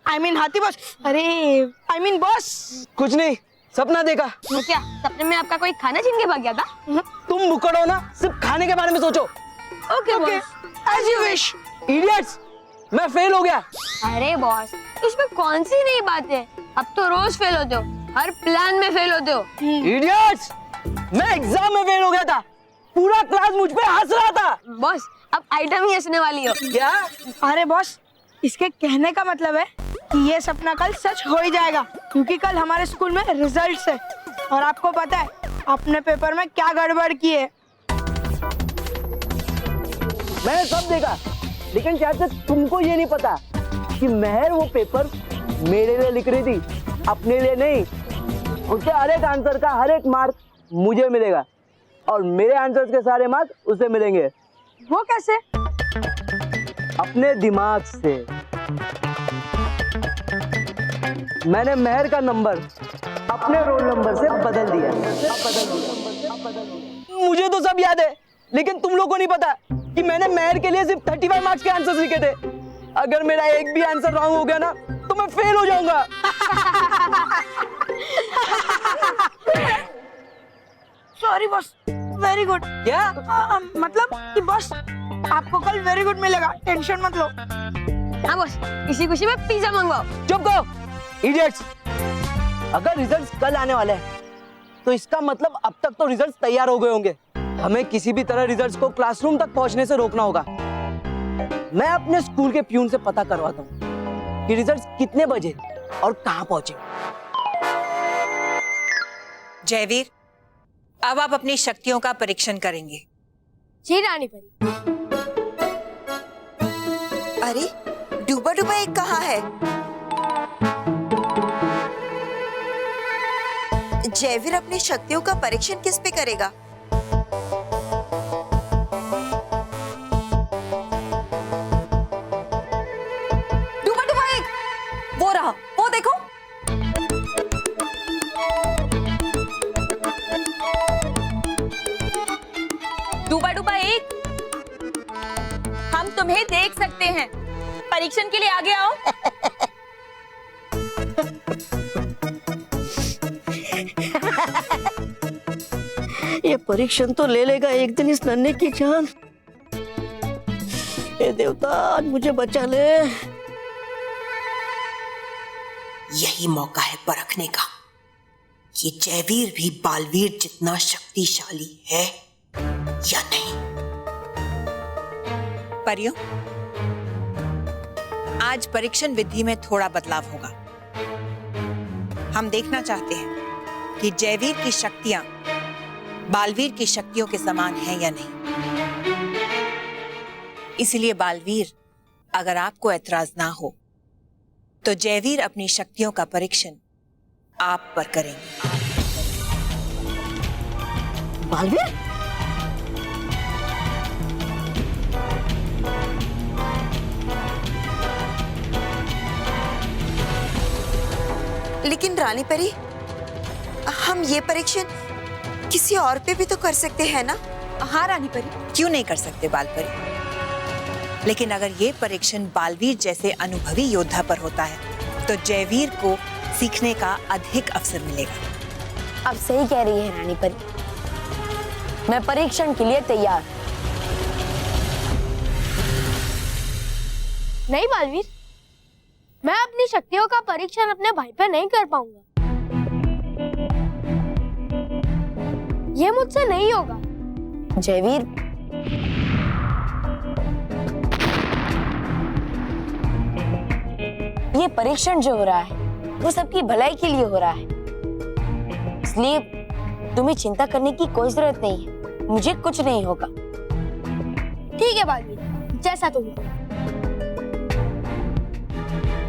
I mean हाथी बॉस। अरे I mean बॉस।
कुछ नहीं, सपना देखा।
तो क्या सपने में आपका कोई खाना छीन के भाग गया था?
तुम मुकड़ हो ना, सिर्फ खाने के बारे में सोचो।
Okay
Okay,
boss.
as you wish।
Idiots, मैं फेल हो गया।
अरे बॉस, इसमें कौन सी नई बात है? अब तो रोज फेल होते हो, हर प्लान में फेल होते हो।
इडियट्स, मैं एग्जाम में फेल हो गया था, पूरा क्लास मुझ पे हंस रहा था।
बॉस, अब आइटम ही हंसने वाली हो।
क्या?
अरे बॉस, इसके कहने का मतलब है कि ये सपना कल सच हो ही जाएगा, क्योंकि कल हमारे स्कूल में रिजल्ट्स है और आपको पता है अपने पेपर में क्या गड़बड़ की है।
मैंने सब देखा, लेकिन शायद से तुमको ये नहीं पता कि महर वो पेपर मेरे लिए लिख रही थी, अपने लिए नहीं। उसके हर एक आंसर का हर एक मार्क मुझे मिलेगा और मेरे आंसर्स के सारे मार्क्स उसे मिलेंगे।
वो कैसे?
अपने दिमाग से। मैंने महर का नंबर अपने रोल नंबर से बदल दिया। मुझे तो सब याद है, लेकिन तुम लोगों को नहीं पता कि मैंने महर के लिए सिर्फ 35 मार्क्स के आंसर्स लिखे थे। अगर मेरा एक भी आंसर रॉन्ग हो गया ना, तो मैं फेल हो जाऊंगा।
Sorry boss, very good.
क्या?
मतलब कि बॉस आपको कल वेरी गुड मिलेगा, टेंशन मत लो।
हाँ बॉस, इसी खुशी में पिज्जा मंगवाओ।
चुप करो, इडियट्स। अगर रिजल्ट्स कल आने वाले हैं, तो इसका मतलब अब तक तो रिजल्ट्स तैयार हो गए होंगे। हमें किसी भी तरह रिजल्ट्स को क्लासरूम तक पहुंचने से रोकना होगा। मैं अपने स्कूल के प्यून से पता करवाता हूँ कि रिजल्ट्स कितने बजे और कहाँ पहुंचे।
जयवीर, अब आप अपनी शक्तियों का परीक्षण करेंगे।
जी रानी परी।
अरे डूबा डूबा एक कहाँ है? जयवीर अपनी शक्तियों का परीक्षण किस पे करेगा? डूबा डूबा एक, वो रहा, वो देखो।
डूबा डूबा एक, हम तुम्हें देख सकते हैं, परीक्षण के लिए आगे आओ।
ये परीक्षण तो ले लेगा एक दिन इस नन्हे की जान। हे देवता, आज मुझे बचा ले।
यही मौका है परखने का कि जयवीर भी बालवीर जितना शक्तिशाली है या नहीं। परियों, आज परीक्षण विधि में थोड़ा बदलाव होगा। हम देखना चाहते हैं कि जयवीर की शक्तियां बालवीर की शक्तियों के समान हैं या नहीं। इसलिए बालवीर, अगर आपको ऐतराज ना हो तो जयवीर अपनी शक्तियों का परीक्षण आप पर करेंगे।
बालवीर,
लेकिन रानी परी, हम ये परीक्षण किसी और पे भी तो कर सकते हैं ना?
हाँ रानी परी, क्यों नहीं कर सकते बाल परी। लेकिन अगर ये परीक्षण बालवीर जैसे अनुभवी योद्धा पर होता है तो जयवीर को सीखने का अधिक अवसर मिलेगा।
अब सही कह रही है रानी परी, मैं परीक्षण के लिए तैयार।
नहीं बालवीर, मैं अपनी शक्तियों का परीक्षण अपने भाई पे नहीं कर पाऊंगा। ये मुझसे नहीं होगा।
जयवीर, ये परीक्षण जो हो रहा है वो सबकी भलाई के लिए हो रहा है, इसलिए तुम्हें चिंता करने की कोई जरूरत नहीं है। मुझे कुछ नहीं होगा।
ठीक है बालवीर, जैसा तुम कहो।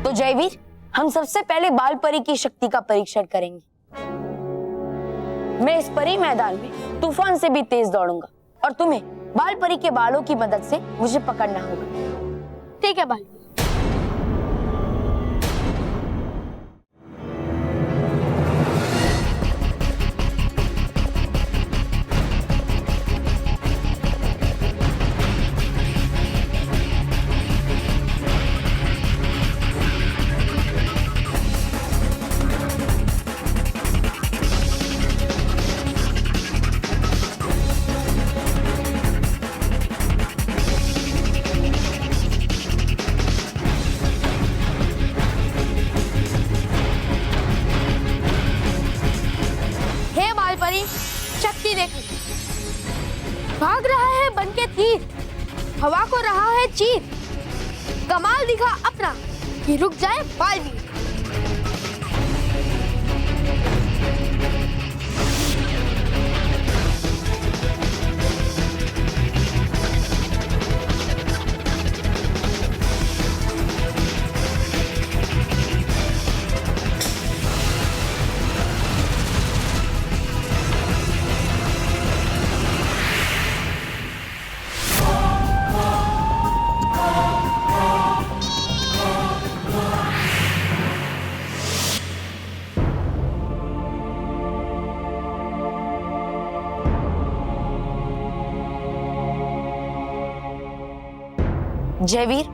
तो जयवीर, हम सबसे पहले बाल परी की शक्ति का परीक्षण करेंगे। मैं इस परी मैदान में तूफान से भी तेज दौड़ूंगा और तुम्हें बाल परी के बालों की मदद से मुझे पकड़ना होगा।
ठीक है बालवीर। भाग रहा है बनके तीर, हवा को रहा है चीर, कमाल दिखा अपना कि रुक जाए बालवीर।
जयवीर,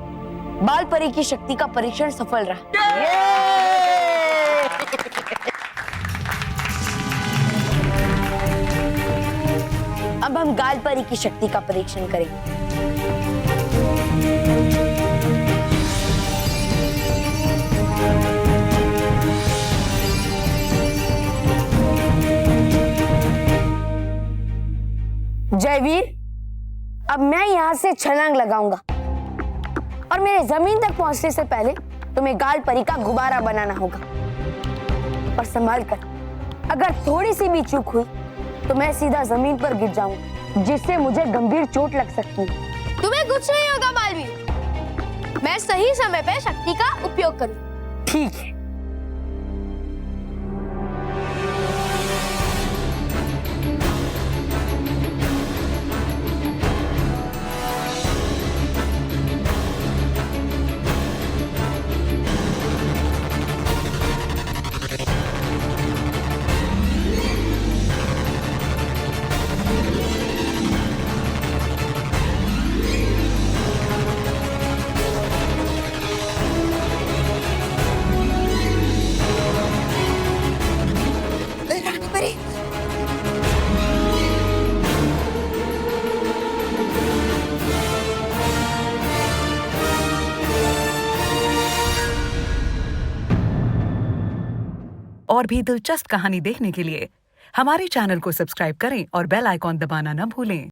बाल परी की शक्ति का परीक्षण सफल रहा। अब हम गाल परी की शक्ति का परीक्षण करेंगे। जयवीर, अब मैं यहां से छलांग लगाऊंगा और मेरे जमीन तक पहुंचने से पहले तुम्हें गाल परी का गुब्बारा बनाना होगा। और संभाल कर, अगर थोड़ी सी भी चूक हुई तो मैं सीधा जमीन पर गिर जाऊंगा, जिससे मुझे गंभीर चोट लग सकती है।
तुम्हें कुछ नहीं होगा बालवीर, मैं सही समय पे शक्ति का उपयोग करूं।
ठीक है।
और भी दिलचस्प कहानी देखने के लिए हमारे चैनल को सब्सक्राइब करें और बेल आइकॉन दबाना न भूलें।